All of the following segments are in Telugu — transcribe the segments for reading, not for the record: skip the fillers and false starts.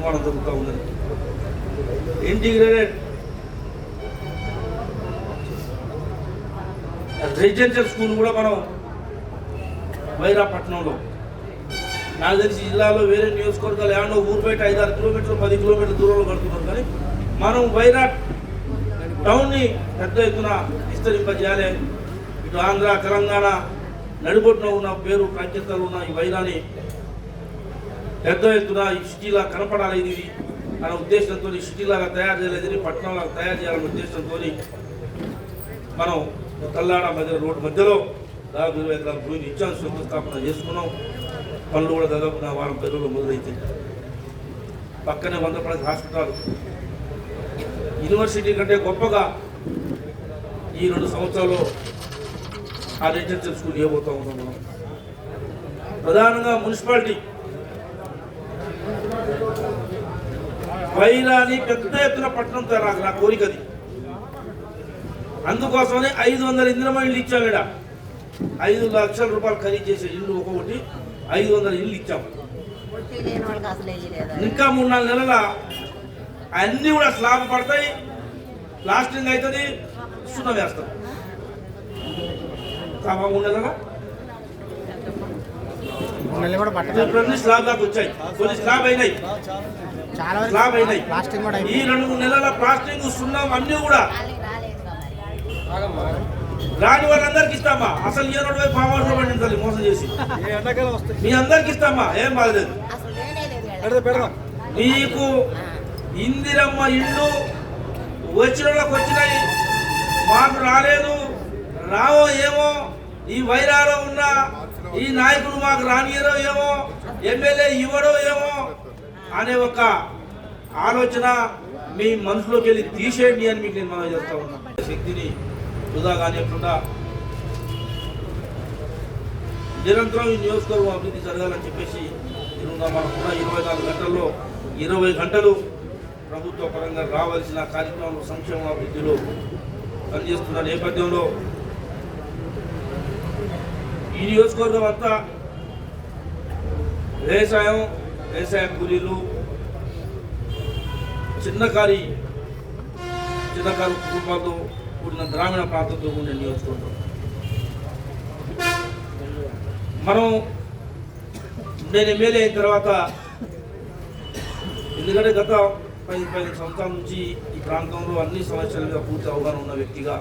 నిర్మాణం జరుగుతూ ఉన్నది. ఇంటిగ్రేటెడ్ రెసిడెన్షియల్ స్కూల్ కూడా మనం వైరాపట్నంలో, నాకు తెలిసి జిల్లాలో వేరే నియోజకవర్గాలు ఏమన్నా ఊరు బయట 5-6 కిలోమీటర్లు 10 కిలోమీటర్ల దూరంలో కడుతున్నారు. కానీ మనం వైరాట్ టౌన్ని పెద్ద ఎత్తున విస్తరింపజేయాలి. ఇటు ఆంధ్ర తెలంగాణ నడిబొట్టున ఉన్న పేరు ప్రాఖ్యాతలు ఉన్న ఈ వైరాన్ని పెద్ద ఎత్తున ఈ సిటీలా కనపడాలి. ఇది అనే ఉద్దేశంతో సిటీలాగా తయారు చేయలేదని పట్టణంలాగా తయారు చేయాలనే ఉద్దేశంతో మనం తల్లాడ మధ్య రోడ్డు మధ్యలో దాదాపు 20 ఎకరాల భూమిని ఇచ్చాను, శంకుస్థాపన చేసుకున్నాం. పనులు కూడా దాదాపు నా వారం 10 రోజులు మొదలైతే పక్కనే 100 పడక హాస్పిటల్, యూనివర్సిటీ కంటే గొప్పగా ఈ 2 సంవత్సరాల్లో ఆ రెసిడెన్షియల్ స్కూల్ ఇవ్వబోతూ ఉన్నాం. మనం ప్రధానంగా మున్సిపాలిటీ వైరాని పెద్ద ఎత్తున పట్టణం తయారు, నా కోరిక అది. అందుకోసమనే 500 ఇందిరమ్మ ఇళ్ళు ఇచ్చాం. ఇక్కడ 5 లక్షల రూపాయలు ఖరీదు చేసే ఇల్లు ఒక్కొక్కటి 500 ఇల్లు ఇచ్చాం. ఇంకా 3-4 నెలల అన్నీ కూడా స్లాబ్ పడతాయి, ప్లాస్టింగ్ అవుతుంది, సున్నం వేస్తాం. 3 నెలల స్లాబ్ దాకా వచ్చాయి, కొన్ని స్లాబ్ అయినాయి. ఈ 2-3 నెలల ప్లాస్టింగ్ సున్నం అన్నీ కూడా రాని వాళ్ళందరికి ఇస్తామా. అసలు ఏ రోడ్డు వైపు ఫామ్ హౌస్ పండించాలి మోసం చేసి మీ అందరికి ఇస్తామా, ఏం బాగలేదు. మీకు ఇందిరమ్మ ఇళ్ళు వచ్చిన వాళ్ళకి వచ్చినాయి, మాకు రాలేదు, రావో ఏమో, ఈ వైరాలో ఉన్న ఈ నాయకుడు మాకు రానియరో ఏమో, ఎమ్మెల్యే ఇవ్వడో ఏమో అనే ఒక ఆలోచన మీ మనసులోకి వెళ్ళి తీసేయండి అని మీకు నేను మనం చేస్తా ఉన్నా. శక్తిని వృధా కానివ్వకుండా నిరంతరం ఈ నియోజకవర్గం అభివృద్ధి జరగాలని చెప్పేసి మనకున్న 24 గంటల్లో 20 గంటలు ప్రభుత్వ పరంగా రావాల్సిన కార్యక్రమాలు సంక్షేమ అభివృద్ధిలో పనిచేస్తున్న నేపథ్యంలో ఈ నియోజకవర్గం అంతా వ్యవసాయ కూలీలు, చిన్నకారు కుటుంబాలతో కూడిన గ్రామీణ ప్రాంతంతో ఉండే నియోజకవర్గం. నేను ఎమ్మెల్యే అయిన తర్వాత, ఎందుకంటే గత 15 సంవత్సరాల నుంచి ఈ ప్రాంతంలో అన్ని సమస్యల మీద పూర్తి అవగాహన ఉన్న వ్యక్తిగా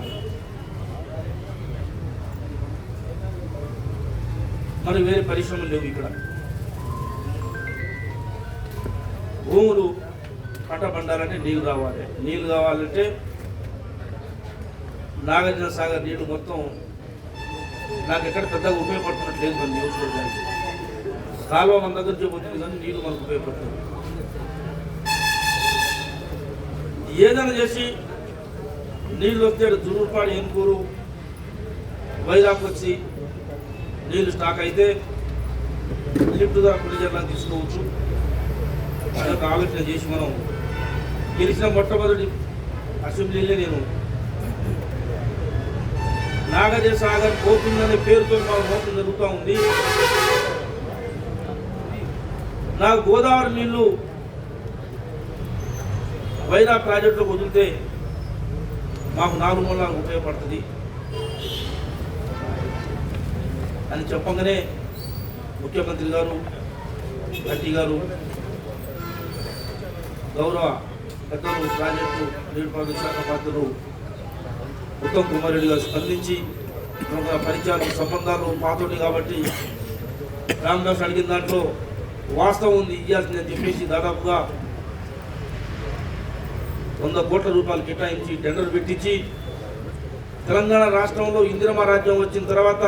మరి వేరే పరిశ్రమలు లేవు ఇక్కడ. భూములు పట్టబండాలంటే నీళ్ళు కావాలి, నీళ్ళు కావాలంటే నాగార్జున సాగర్ నీళ్లు మొత్తం నాకు ఎక్కడ పెద్దగా ఉపయోగపడుతున్నట్టు లేదు. మన నియోజకవర్గానికి కాలువ మన దగ్గర చూపుతుంది కానీ నీళ్లు మనకు ఉపయోగపడుతుంది. ఏదైనా చేసి నీళ్ళు వస్తే దుర్పాడు ఏనుకూరు వైరాగ్ వచ్చి నీళ్ళు స్టాక్ అయితే లిఫ్ట్ ద్వారా కొన్ని జిల్లాలు తీసుకోవచ్చు. అదొక ఆలోచన చేసి మనం గెలిచిన మొట్టమొదటి అసెంబ్లీలో నేను నాగార్జున సాగర్ పోతుందనే పేరుతో మన మోసం జరుగుతూ ఉంది. నాకు గోదావరి నీళ్లు వైరా ప్రాజెక్టులో వదిలితే మాకు 4 మూలాలకు ఉపయోగపడుతుంది అని చెప్పగానే ముఖ్యమంత్రి గారు, గట్టి గారు, గౌరవ పెద్దలు ప్రాజెక్టు నీటిపారుదల శాఖ మంత్రులు ఉత్తమ్ కుమార్ రెడ్డి గారు స్పందించి పరిచయాలు సంబంధాలు పాతోటి కాబట్టి రామదాస్ అడిగిన దాంట్లో వాస్తవం ఉంది, ఇవ్వాల్సిందని చెప్పేసి దాదాపుగా 100 కోట్ల రూపాయలు కేటాయించి టెండర్ పెట్టించి తెలంగాణ రాష్ట్రంలో ఇందిరమ్మ రాజ్యం వచ్చిన తర్వాత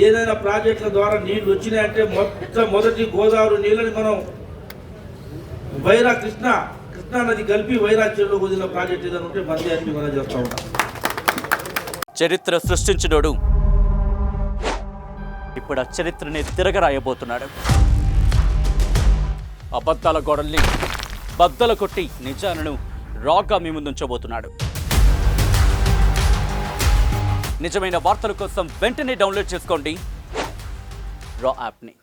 ఏదైనా ప్రాజెక్టుల ద్వారా నీళ్లు వచ్చినాయంటే మొట్టమొదటి గోదావరి నీళ్ళని మనం వైరా కృష్ణా నది కలిపి వైరా చెరువులో వదిలిన ప్రాజెక్ట్ ఏదైనా ఉంటే మంది అని మనం చేస్తూ ఉంటాం. చరిత్ర సృష్టించినోడు ఇప్పుడు ఆ చరిత్రని తిరగరాయబోతున్నాడు. అబద్ధాల గోడల్ని బద్దలు కొట్టి నిజాలను రాగా మీ ముందుంచబోతున్నాడు. నిజమైన వార్తల కోసం వెంటనే డౌన్లోడ్ చేసుకోండి రా యాప్ని.